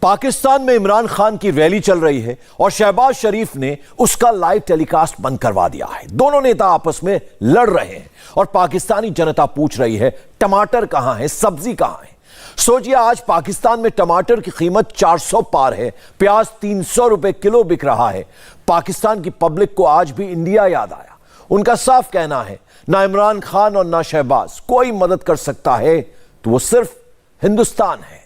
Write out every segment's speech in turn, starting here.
पाकिस्तान में इमरान खान की रैली चल रही है और शहबाज शरीफ ने उसका लाइव टेलीकास्ट बंद करवा दिया है। दोनों नेता आपस में लड़ रहे हैं और पाकिस्तानी जनता पूछ रही है टमाटर कहां है, सब्जी कहां है। सोचिए, आज पाकिस्तान में टमाटर की कीमत 400 पार है, प्याज 300 रुपए किलो बिक रहा है। पाकिस्तान की पब्लिक को आज भी इंडिया याद आया। उनका साफ कहना है, ना इमरान खान और ना शहबाज कोई मदद कर सकता है, तो वो सिर्फ हिंदुस्तान है।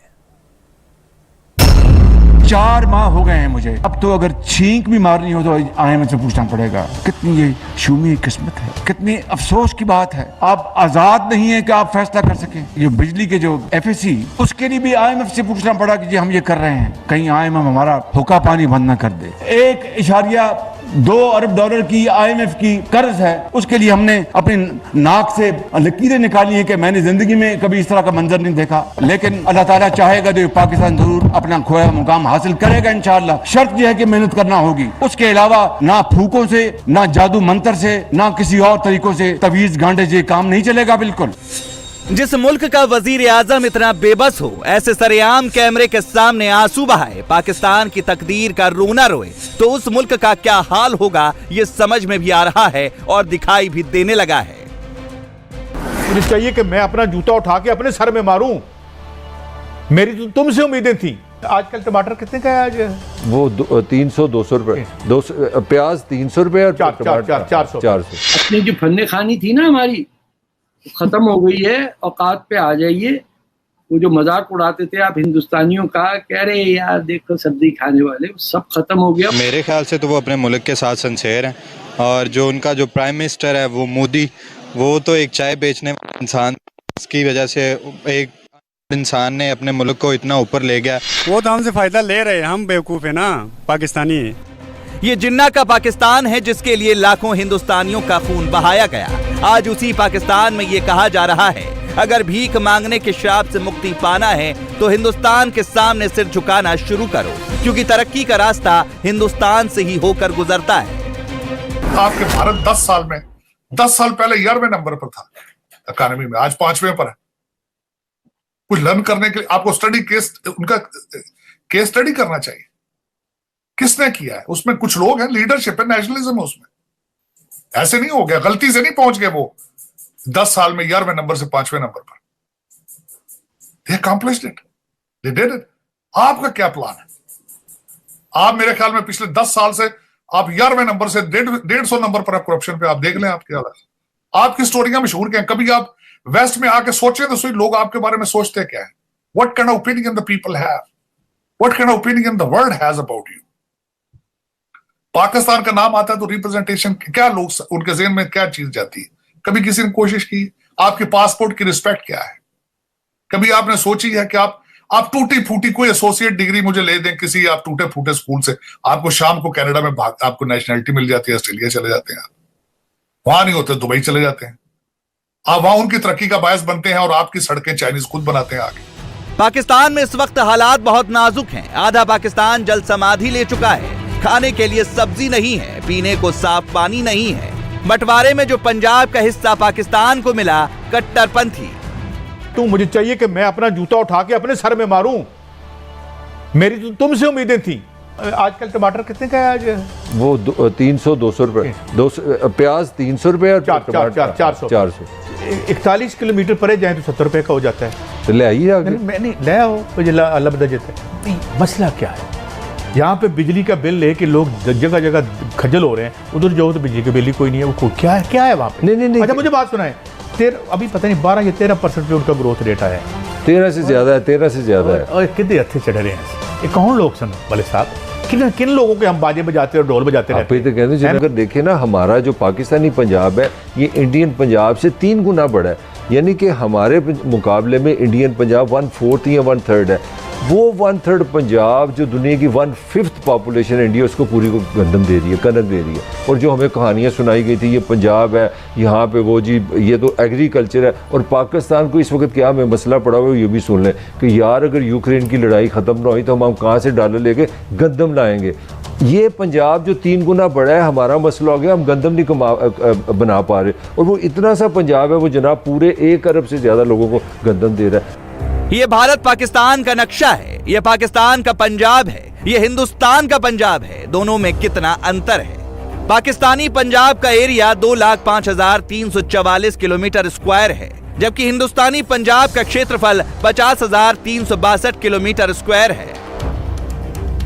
4 माह हो गए हैं मुझे, अब तो अगर छींक भी मारनी हो तो IMF से पूछना पड़ेगा। कितनी ये शूमी किस्मत है, कितनी अफसोस की बात है। आप आजाद नहीं है कि आप फैसला कर सकें। ये बिजली के जो FSC, उसके लिए भी IMF से पूछना पड़ा कि जी हम ये कर रहे हैं, कहीं IMF हमारा हुक्का पानी बंद ना कर दे। 1.2 अरब डॉलर की IMF की कर्ज है, उसके लिए हमने अपनी नाक से लकीरें निकाली है कि मैंने जिंदगी में कभी इस तरह का मंजर नहीं देखा। लेकिन अल्लाह ताला चाहेगा तो पाकिस्तान जरूर अपना खोया मुकाम हासिल करेगा इंशाअल्लाह। शर्त यह है कि मेहनत करना होगी। उसके अलावा ना फूकों से, ना जादू मंत्र से, ना किसी और तरीकों से तवीज गांडे से काम नहीं चलेगा। बिल्कुल। जिस मुल्क का वजीर आजम इतना बेबस हो, ऐसे सरेआम कैमरे के सामने आंसू बहाए, पाकिस्तान की तकदीर का रोना रोए, तो उस मुल्क का क्या हाल होगा ये समझ में भी आ रहा है और दिखाई भी देने लगा है। मुझे चाहिए कि मैं अपना जूता उठा के अपने सर में मारूं। मेरी तो तुमसे उम्मीदें थी। आजकल टमाटर कितने का है आज? वो 300-200 रुपए, प्याज 300 रुपए और 400। अपनी जो फन्ने खानी थी ना हमारी, खत्म हो गई है। औकात पे आ जाइए। वो जो मजाक उड़ाते थे आप हिंदुस्तानियों का, कह रहे यार देखो सब्जी खाने वाले, वो सब खत्म हो गया। मेरे ख्याल से तो वो अपने मुल्क के साथ सिंसेयर हैं, और जो उनका जो प्राइम मिनिस्टर है वो मोदी, वो तो एक चाय बेचने वाला इंसान, इसकी वजह से एक इंसान ने अपने मुल्क को इतना ऊपर ले गया। वो तो हमसे फायदा ले रहे हैं, हम बेवकूफ़ है ना, पाकिस्तानी। ये जिन्ना का पाकिस्तान है जिसके लिए लाखों हिंदुस्तानियों का खून बहाया गया। आज उसी पाकिस्तान में ये कहा जा रहा है, अगर भीख मांगने के श्राप से मुक्ति पाना है तो हिंदुस्तान के सामने सिर झुकाना शुरू करो, क्योंकि तरक्की का रास्ता हिंदुस्तान से ही होकर गुजरता है। आपके भारत 10 साल में, 10 साल पहले 11वें नंबर पर था इकोनॉमी में, आज 5वें पर है। कुछ लर्न करने के लिए आपको स्टडी केस, उनका केस स्टडी करना चाहिए। किसने किया है उसमें? कुछ लोग हैं, लीडरशिप है, नेशनलिज्म है उसमें। ऐसे नहीं हो गया, गलती से नहीं पहुंच गए वो 10 साल में 11वें नंबर से 5वें नंबर पर। They accomplished it. They did it. आपका क्या प्लान है? आप मेरे ख्याल में पिछले 10 साल से आप 11वें नंबर से 150 नंबर पर करप्शन पे। आप देख लें आपके हालात। आपकी स्टोरियां मशहूर क्या है? कभी आप वेस्ट में आके सोचे तो सही, लोग आपके बारे में सोचते क्या है? What kind of opinion the people have? What kind of opinion the world has about you? Pakistan का नाम आता है तो रिप्रेजेंटेशन क्या, लोग उनके ज़हन में क्या चीज जाती है? कभी किसी ने कोशिश की? आपके पासपोर्ट की रिस्पेक्ट क्या है? कभी आपने सोची है कि आप टूटी फूटी कोई एसोसिएट डिग्री मुझे ले दें किसी आप टूटे फूटे स्कूल से, आपको शाम को कनाडा में आपको नेशनलिटी मिल जाती है, ऑस्ट्रेलिया चले जाते हैं, वहां नहीं होते दुबई चले जाते हैं, आप वहां उनकी तरक्की का बायस बनते हैं और आपकी सड़कें चाइनीज खुद बनाते हैं आगे। पाकिस्तान में इस वक्त हालात बहुत नाजुक हैं। आधा पाकिस्तान जल समाधि ले चुका है। खाने के लिए सब्जी नहीं है, पीने को साफ पानी नहीं है। बंटवारे में जो पंजाब का हिस्सा पाकिस्तान को मिला, कट्टरपंथी। तो मुझे चाहिए कि मैं अपना जूता उठा के अपने सर में मारूं। मेरी तो तुमसे उम्मीदें थी। आजकल टमाटर कितने का है आज? वो 300-200 रुपए, प्याज 300 रुपए और 400। 41 किलोमीटर परे जाए तो 70 रुपए का हो जाता है। तो ले आइए आगे। मैं नहीं ले आओ, मुझे अल्लाह बता देता है। मसला क्या है? यहाँ पे बिजली का बिल लेके लोग जगह जगह खजल हो रहे हैं। उधर जाओ तो बिजली का बिल ही कोई नहीं है। वो क्या है वहाँ पे? नहीं। अच्छा मुझे बात सुनाए, अभी पता नहीं 12 या 13% पे उनका ग्रोथ रेट आया है। 13 से ज्यादा है, 13 से ज्यादा है। और कितने हथे चढ़ रहे हैं। ये कौन लोग सन वाले साहब? किन लोगों के हम बाजे बजाते और ढोल बजाते रहते हैं? तो कहते हैं, अगर देखें ना, हमारा जो पाकिस्तानी पंजाब है ये इंडियन पंजाब से 3 गुना बड़ा है। यानी कि हमारे मुकाबले में इंडियन पंजाब 1/4 या 1/3 है। वो 1/3 पंजाब जो दुनिया की 1/5 पॉपुलेशन इंडिया, उसको पूरी को गंदम दे रही है, कनक दे रही है। और जो हमें कहानियाँ सुनाई गई थी, ये पंजाब है, यहाँ पे वो जी ये तो एग्रीकल्चर है। और पाकिस्तान को इस वक्त क्या हमें मसला पड़ा हुआ है, ये भी सुन लें कि यार अगर यूक्रेन की लड़ाई ख़त्म ना हुई तो हम कहाँ से डॉलर लेके गंदम लाएंगे। ये पंजाब जो 3 गुना बड़ा है, हमारा मसला हो गया, हम गंदम नहीं बना पा रहे। और वो इतना सा पंजाब है, वो जनाब पूरे 1 अरब से ज़्यादा लोगों को गंदम दे रहा है। ये भारत पाकिस्तान का नक्शा है, ये पाकिस्तान का पंजाब है, ये हिंदुस्तान का पंजाब है। दोनों में कितना अंतर है। पाकिस्तानी पंजाब का एरिया 2,05,344 किलोमीटर स्क्वायर है, जबकि हिंदुस्तानी पंजाब का क्षेत्रफल 50,362 किलोमीटर स्क्वायर है।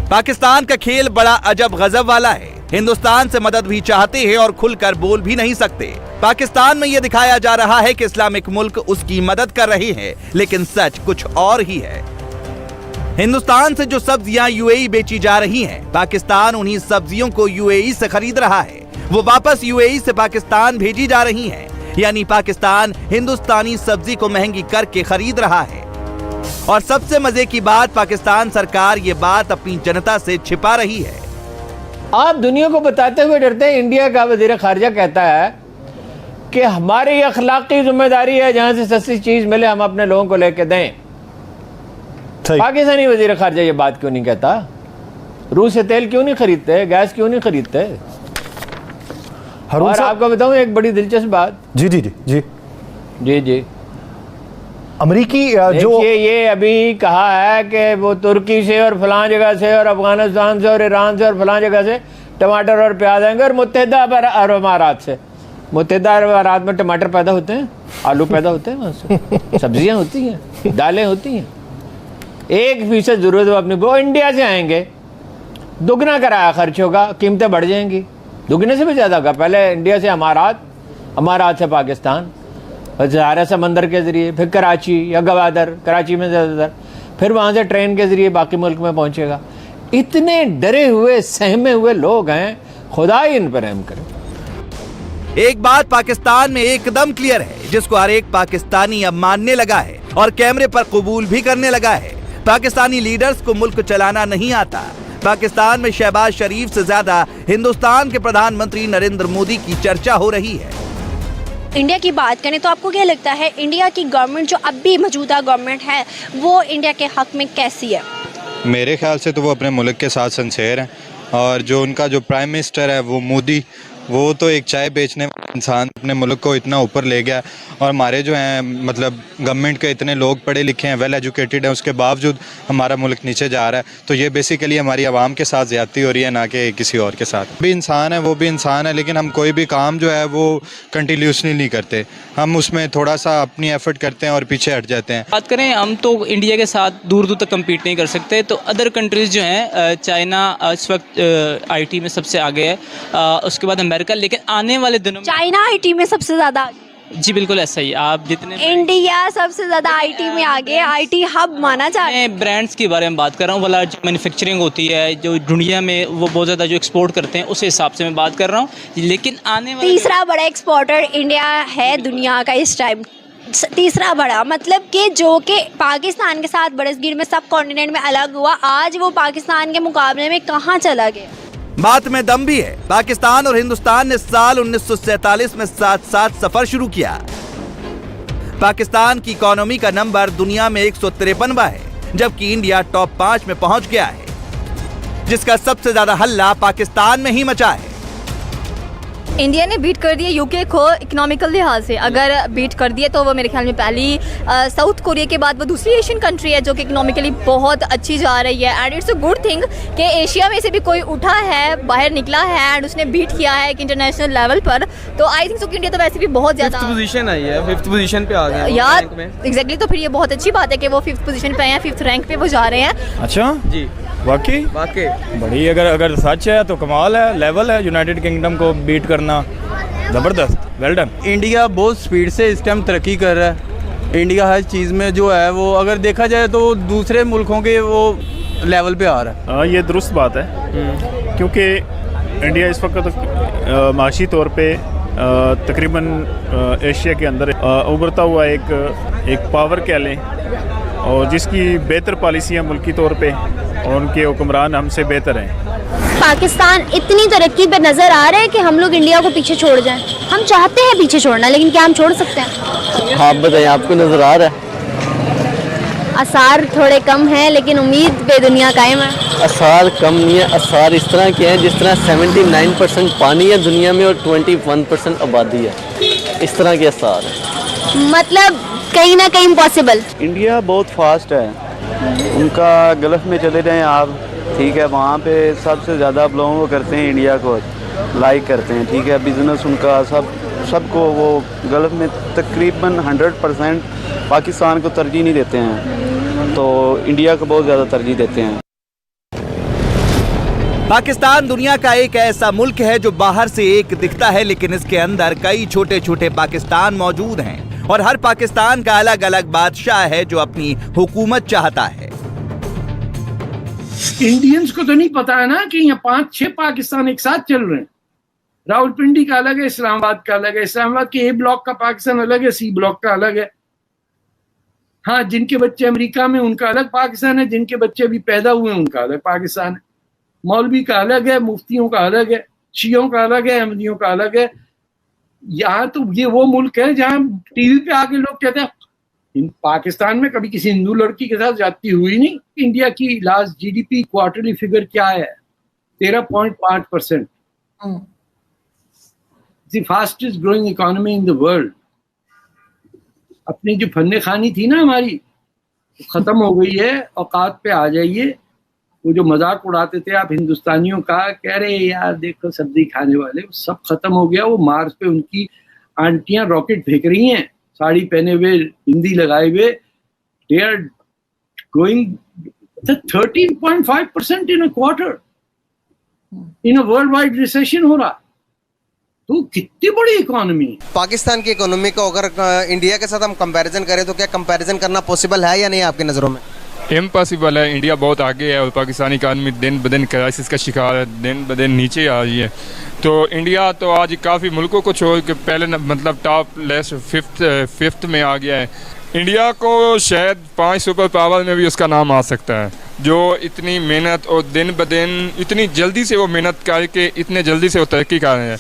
पाकिस्तान का खेल बड़ा अजब गजब वाला है। हिंदुस्तान से मदद भी चाहते हैं और खुलकर बोल भी नहीं सकते। पाकिस्तान में यह दिखाया जा रहा है कि इस्लामिक मुल्क उसकी मदद कर रहे हैं, लेकिन सच कुछ और ही है। हिंदुस्तान से जो सब्जियां यूएई बेची जा रही हैं, पाकिस्तान उन्हीं सब्जियों को यूएई से खरीद रहा है। वो वापस यूएई से पाकिस्तान भेजी जा रही हैं, यानी पाकिस्तान हिंदुस्तानी सब्जी को महंगी करके खरीद रहा है। और सबसे मजे की बात, पाकिस्तान सरकार ये बात अपनी जनता से छिपा रही है। आप दुनिया को बताते हुए डरते हैं। इंडिया का वजीर खारजा कहता है कि हमारी अखलाकी जिम्मेदारी है जहां से सस्ती चीज मिले हम अपने लोगों को लेके दें। पाकिस्तानी वजीर खारजा ये बात क्यों नहीं कहता? रूस से तेल क्यों नहीं खरीदते, गैस क्यों नहीं खरीदते? और आपको बताऊं एक बड़ी दिलचस्प बात। जी जी जी जी जी जी अमेरिकी जो ये अभी कहा है कि वो तुर्की से और फलां जगह से और अफगानिस्तान से और ईरान से और फलां जगह से टमाटर और प्याज आएंगे और मुत्तहिदा अरब अमारात से। मुत्तहिदा अरब अमारात में टमाटर पैदा होते हैं, आलू पैदा होते हैं, वहाँ से सब्जियाँ होती हैं, दालें होती हैं। 1% जरूरत हो अपनी, वो इंडिया से आएंगे, दुगना किराया खर्च होगा, कीमतें बढ़ जाएंगी, दुगने से भी ज़्यादा होगा। पहले इंडिया से अमारात से पाकिस्तान, सहारा समंदर के ज़रिए, फिर कराची या गवादर, कराची में ज़्यादातर, फिर वहाँ से ट्रेन के ज़रिए बाकी मुल्क में पहुँचेगा। इतने डरे हुए सहमे हुए लोग हैं, खुदा ही इन पर रहम करे। एक बात पाकिस्तान में एकदम क्लियर है, जिसको हर एक पाकिस्तानी अब मानने लगा है और कैमरे पर कबूल भी करने लगा है। पाकिस्तानी लीडर्स को मुल्क चलाना नहीं आता। पाकिस्तान में शहबाज शरीफ से ज्यादा हिंदुस्तान के प्रधानमंत्री नरेंद्र मोदी की चर्चा हो रही है। इंडिया की बात करें तो आपको क्या लगता है, इंडिया की गवर्नमेंट जो अब भी मौजूदा गवर्नमेंट है वो इंडिया के हक में कैसी है? मेरे ख्याल से तो वो अपने मुल्क के साथ सिंसियर हैं, और जो उनका जो प्राइम मिनिस्टर है वो मोदी, वो तो एक चाय बेचने वाला इंसान अपने मुल्क को इतना ऊपर ले गया। और हमारे जो हैं मतलब गवर्नमेंट के इतने लोग पढ़े लिखे हैं, वेल एजुकेटेड हैं, उसके बावजूद हमारा मुल्क नीचे जा रहा है। तो ये बेसिकली हमारी आवाम के साथ ज़्यादती हो रही है, ना कि किसी और के साथ। भी इंसान है, वो भी इंसान है, लेकिन हम कोई भी काम जो है वो कंटिन्यूसली नहीं करते। हम उसमें थोड़ा सा अपनी एफर्ट करते हैं और पीछे हट जाते हैं। बात करें हम तो इंडिया के साथ दूर दूर तक कम्पीट नहीं कर सकते। तो अदर कंट्रीज़ जो हैं, चाइना इस वक्त IT में सबसे आगे है, उसके बाद अमेरिका, लेकिन आने वाले दिनों में चाइना IT में सबसे ज्यादा। जी बिल्कुल ऐसा ही। आप जितने इंडिया सबसे ज्यादा IT में आगे, IT हब माना जाता है। मैं ब्रांड्स के बारे में बात कर रहा हूँ, वाला जो मैन्युफैक्चरिंग होती है जो दुनिया में वो बहुत ज़्यादा जो एक्सपोर्ट करते हैं, उस हिसाब से मैं बात कर रहा हूँ। लेकिन आने वाले तीसरा बड़ा एक्सपोर्टर इंडिया है दुनिया का इस टाइम। तीसरा बड़ा मतलब कि जो कि पाकिस्तान के साथ बरसगीर में सब कॉन्टिनेंट में अलग हुआ, आज वो पाकिस्तान के मुकाबले में कहाँ चला गया। बात में दम भी है। पाकिस्तान और हिंदुस्तान ने साल 1947 में साथ सफर शुरू किया। पाकिस्तान की इकोनॉमी का नंबर दुनिया में 153वां है, जबकि इंडिया टॉप 5 में पहुंच गया है, जिसका सबसे ज्यादा हल्ला पाकिस्तान में ही मचा है। इंडिया ने बीट कर दिया यूके को इकोनॉमिकल लिहाज से। अगर बीट कर दिए तो वो मेरे ख्याल में पहली साउथ कोरिया के बाद वो दूसरी एशियन कंट्री है जो कि इकोनॉमिकली बहुत अच्छी जा रही है। And it's a good thing कि एशिया में से भी कोई उठा है, बाहर निकला है एंड उसने बीट किया है एक इंटरनेशनल लेवल पर। तो आई थिंक सो कि इंडिया तो वैसे भी बहुत ज़्यादा 5th पोजीशन आई है, 5th पोजीशन पे आ गए यार। एग्जैक्टली, तो फिर ये बहुत अच्छी बात है कि वो 5th पोजीशन पे आए हैं, 5th रैंक पे वो जा रहे हैं। अच्छा जी, वाकई बड़ी अगर सच है तो कमाल है, लेवल है यूनाइटेड किंगडम को बीट करना, ज़बरदस्त, वेल डन। इंडिया बहुत स्पीड से इस टाइम तरक्की कर रहा है। इंडिया हर चीज़ में जो है वो अगर देखा जाए तो दूसरे मुल्कों के वो लेवल पे आ रहा है। ये दुरुस्त बात है, क्योंकि इंडिया इस वक्त माशी तौर पे तकरीबन एशिया के अंदर उभरता हुआ एक पावर कह लें, और जिसकी बेहतर पॉलिसियाँ मुल्की तौर पे और उनके हुक्मरान हमसे बेहतर हैं। पाकिस्तान इतनी तरक्की पे नजर आ रहा है कि हम लोग इंडिया को पीछे छोड़ जाएं। हम चाहते हैं पीछे छोड़ना, लेकिन क्या हम छोड़ सकते हैं? आप बताइए, आपको नजर आ रहा है? आसार थोड़े कम हैं, लेकिन उम्मीद पे दुनिया कायम है। आसार कम नहीं है, आसार इस तरह के हैं जिस तरह 79% पानी है दुनिया में और 21% आबादी है, इस तरह के आसार है। मतलब कहीं ना कहीं पॉसिबल? इंडिया बहुत फास्ट है, उनका गल्फ में चले जाएं आप, ठीक है, वहाँ पे सबसे ज़्यादा आप लोगों को करते हैं, इंडिया को लाइक करते हैं, ठीक है, बिजनेस उनका सबको वो गल्फ में तकरीबन 100% पाकिस्तान को तरजीह नहीं देते हैं, तो इंडिया को बहुत ज़्यादा तरजीह देते हैं। पाकिस्तान दुनिया का एक ऐसा मुल्क है जो बाहर से एक दिखता है, लेकिन इसके अंदर कई छोटे छोटे पाकिस्तान मौजूद हैं और हर पाकिस्तान का अलग अलग बादशाह है जो अपनी हुकूमत चाहता है। इंडियंस को तो नहीं पता है ना कि यहाँ 5-6 पाकिस्तान एक साथ चल रहे हैं। रावलपिंडी का अलग है, इस्लामाबाद का अलग है, इस्लामाबाद के ए ब्लॉक का पाकिस्तान अलग है, सी ब्लॉक का अलग है। हाँ, जिनके बच्चे अमेरिका में उनका अलग पाकिस्तान है, जिनके बच्चे अभी पैदा हुए उनका अलग पाकिस्तान है। मौलवी का अलग है, मुफ्तियों का अलग है, शियों का अलग है, अहमदियों का अलग है। यहाँ तो ये वो मुल्क है जहाँ टीवी पे आके लोग कहते हैं पाकिस्तान में कभी किसी हिंदू लड़की के साथ जाती हुई नहीं। इंडिया की लास्ट जीडीपी क्वार्टरली फिगर क्या है? 13.5%। The fastest growing economy in the world. अपनी जो फन्ने खानी थी ना हमारी, खत्म हो गई है। औकात पे आ जाइए। वो जो मजाक उड़ाते थे आप हिंदुस्तानियों का, कह रहे यार देखो सर्दी खाने वाले, वो सब खत्म हो गया। वो मार्स पे उनकी आंटियां रॉकेट फेंक रही हैं, साड़ी पहने हुए, बिंदी लगाए हुए। They are going 13.5% in a quarter in a world wide recession हो रहा। तो कितनी बड़ी इकोनॉमी है पाकिस्तान की इकोनॉमी को। अगर इंडिया के साथ हम कंपैरिजन करें तो क्या कंपैरिजन करना पॉसिबल है या नहीं आपकी नज़रों में? इम्पॉसिबल है। इंडिया बहुत आगे है और पाकिस्तानी इकानमी दिन ब दिन क्राइसिस का शिकार है, दिन ब दिन नीचे आ रही है। तो इंडिया तो आज काफ़ी मुल्कों को छोड़ के पहले मतलब टॉप लेस फिफ्थ में आ गया है। इंडिया को शायद 5 सुपर पावर में भी उसका नाम आ सकता है, जो इतनी मेहनत और दिन ब दिन इतनी जल्दी से वो मेहनत करके इतने जल्दी से वो तरक्की कर रहे हैं।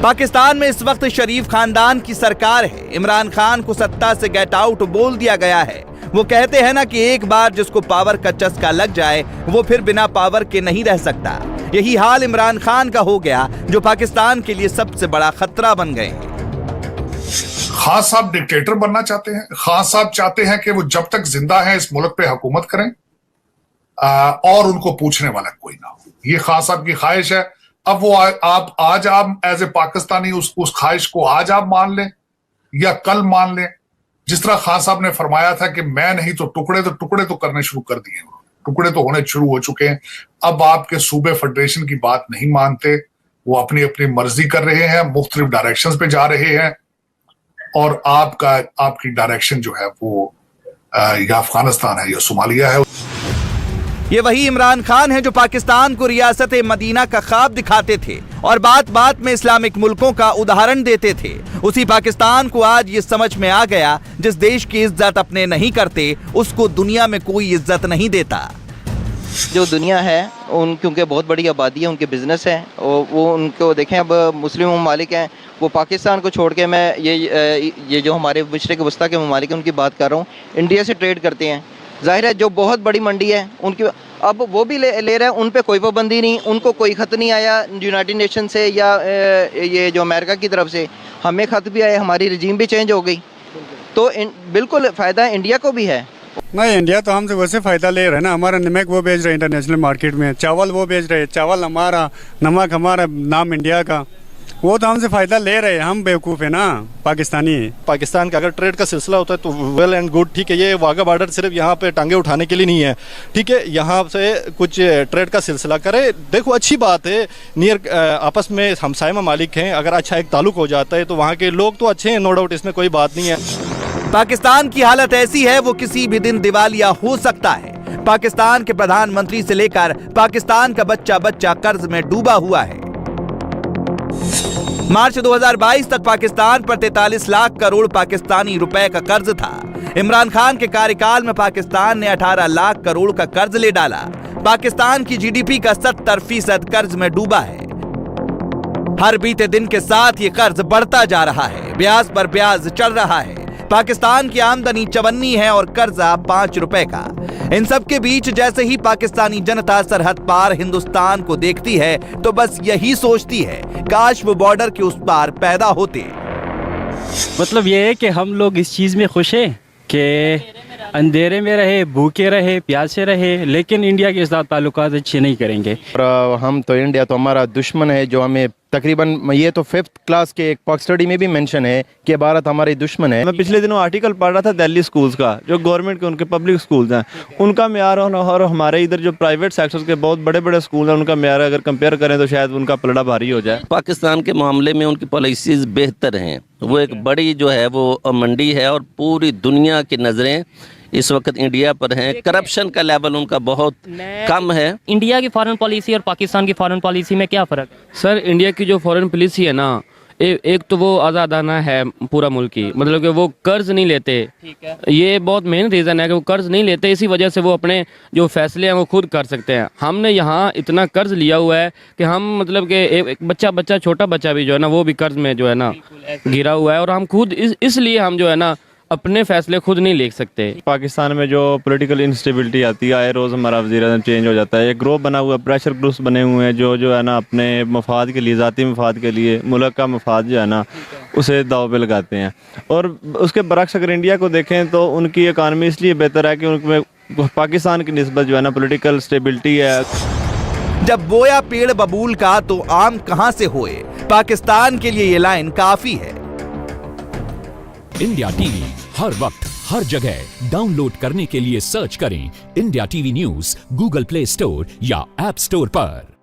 पाकिस्तान में इस वक्त शरीफ खानदान की सरकार है। इमरान खान को सत्ता से गेट आउट बोल दिया गया है। वो कहते हैं ना कि एक बार जिसको पावर का चस्का लग जाए वो फिर बिना पावर के नहीं रह सकता। यही हाल इमरान खान का हो गया, जो पाकिस्तान के लिए सबसे बड़ा खतरा बन गए हैं। खान साहब डिक्टेटर बनना चाहते हैं। खान साहब चाहते हैं कि वो जब तक जिंदा है इस मुल्क पे हुकूमत करें और उनको पूछने वाला कोई ना हो। ये खान साहब की ख्वाहिश है। अब वो आज आप एज ए पाकिस्तानी उस ख्वाहिश को आज आप मान लें या कल मान लें। जिस तरह खान साहब ने फरमाया था कि मैं नहीं तो टुकड़े तो करने शुरू कर दिए, टुकड़े तो होने शुरू हो चुके हैं। अब आपके सूबे फेडरेशन की बात नहीं मानते, वो अपनी अपनी मर्जी कर रहे हैं, मुख्तलिफ डायरेक्शंस पे जा रहे हैं और आपकी डायरेक्शन जो है वो या अफगानिस्तान है या सोमालिया है। ये वही इमरान खान है जो पाकिस्तान को रियासत मदीना का ख्वाब दिखाते थे और बात बात में इस्लामिक मुल्कों का उदाहरण देते थे। उसी पाकिस्तान को आज ये समझ में आ गया, जिस देश की इज्जत अपने नहीं करते उसको दुनिया में कोई इज्जत नहीं देता। जो दुनिया है क्योंकि बहुत बड़ी आबादी है, उनके बिजनेस है और वो उनको देखें। अब मुस्लिम ममालिक हैं, वो पाकिस्तान को छोड़ के मैं ये जो हमारे मशरिक़ वस्ता के ममालिक हैं उनकी बात कर रहा हूँ, इंडिया से ट्रेड करते हैं। जाहिर है जो बहुत बड़ी मंडी है उनकी, अब वो भी ले रहे हैं, उन पे कोई पाबंदी नहीं, उनको कोई ख़त नहीं आया यूनाइटेड नेशन से या ये जो अमेरिका की तरफ से। हमें ख़त भी आया, हमारी रजीम भी चेंज हो गई, तो बिल्कुल फ़ायदा इंडिया को भी है। नहीं, इंडिया तो हमसे वैसे फ़ायदा ले रहा है ना। हमारा नमक वो बेच रहे हैं इंटरनेशनल मार्केट में, चावल वो बेच रहे हैं, चावल हमारा, नमक हमारा, नाम इंडिया का, वो तो हमसे फ़ायदा ले रहे हैं। हम बेवकूफ़ है ना पाकिस्तानी। पाकिस्तान का अगर ट्रेड का सिलसिला होता है तो वेल एंड गुड, ठीक है। ये वाघा बॉर्डर सिर्फ यहाँ पे टांगे उठाने के लिए नहीं है, ठीक है। यहाँ से कुछ ट्रेड का सिलसिला करे, देखो अच्छी बात है। नियर आपस में हमसाय ममालिक हैं, अगर अच्छा एक ताल्लुक हो जाता है तो वहाँ के लोग तो अच्छे हैं, नो डाउट, इसमें कोई बात नहीं है। पाकिस्तान की हालत ऐसी है वो किसी भी दिन दिवालिया हो सकता है। पाकिस्तान के प्रधानमंत्री से लेकर पाकिस्तान का बच्चा बच्चा कर्ज में डूबा हुआ है। मार्च 2022 तक पाकिस्तान पर 43 लाख करोड़ पाकिस्तानी रुपए का कर्ज था। इमरान खान के कार्यकाल में पाकिस्तान ने 18 लाख करोड़ का कर्ज ले डाला। पाकिस्तान की जीडीपी का 70% कर्ज में डूबा है। हर बीते दिन के साथ ये कर्ज बढ़ता जा रहा है, ब्याज पर ब्याज चढ़ रहा है। पाकिस्तान की आमदनी 54 है और कर्जा 5 रुपए का। इन सब के बीच जैसे ही पाकिस्तानी जनता सरहद पार हिंदुस्तान को देखती है तो बस यही सोचती है, काश वो बॉर्डर के उस पार पैदा होते। मतलब ये है कि हम लोग इस चीज़ में खुश हैं कि अंधेरे में रहे, भूखे रहे, प्यासे रहे, लेकिन इंडिया के साथ ताल्लुकात अच्छे नहीं करेंगे। और हम तो इंडिया तो हमारा दुश्मन है, जो हमें तकरीबन ये तो 5th क्लास के एक पाक स्टडी में भी मेंशन है कि भारत हमारी दुश्मन है। मैं पिछले दिनों आर्टिकल पढ़ रहा था दिल्ली स्कूल्स का, जो गवर्नमेंट के उनके पब्लिक स्कूल्स हैं, उनका मेयार और हमारे इधर जो प्राइवेट सेक्टर्स के बहुत बड़े बड़े स्कूल हैं उनका मेयार अगर कंपेयर करें तो शायद उनका पलड़ा भारी हो जाए। पाकिस्तान के मामले में उनकी पॉलिसीज़ बेहतर हैं, वो एक बड़ी जो है वो मंडी है और पूरी दुनिया की नज़रें इस वक्त इंडिया पर हैं। करप्शन का लेवल उनका बहुत कम है। इंडिया की फॉरेन पॉलिसी और पाकिस्तान की फॉरेन पॉलिसी में क्या फ़र्क है? सर, इंडिया की जो फॉरेन पॉलिसी है ना, एक तो वो आज़ादाना है पूरा मुल्क की, मतलब कि वो कर्ज नहीं लेते। ये बहुत मेन रीज़न है कि वो कर्ज नहीं लेते, इसी वजह से वो अपने जो फैसले हैं वो खुद कर सकते हैं। हमने यहाँ इतना कर्ज लिया हुआ है कि हम मतलब कि एक बच्चा छोटा बच्चा भी जो है ना वो भी कर्ज में जो है ना गिरा हुआ है, और हम खुद इसलिए हम जो है ना अपने फैसले खुद नहीं ले सकते। पाकिस्तान में जो पॉलिटिकल इंस्टेबिलिटी आती है, आए रोज़ हमारा वज़ीर-ए-आज़म चेंज हो जाता है। एक ग्रुप बना हुआ, प्रेशर ग्रुप्स बने हुए हैं जो है ना अपने मफाद के लिए, ज़ाती मफाद के लिए, मुल्क का मफाद जो है ना उसे दाव पे लगाते हैं। और उसके बरक्स अगर इंडिया को देखें तो उनकी इकानमी इसलिए बेहतर है कि उनमें पाकिस्तान की निस्बत जो है ना पॉलिटिकल स्टेबिलिटी है। जब बोया पेड़ बबूल का तो आम कहां से होए, पाकिस्तान के लिए ये लाइन काफी है। इंडिया टीवी हर वक्त हर जगह डाउनलोड करने के लिए सर्च करें India TV news Google play store या ऐप स्टोर पर।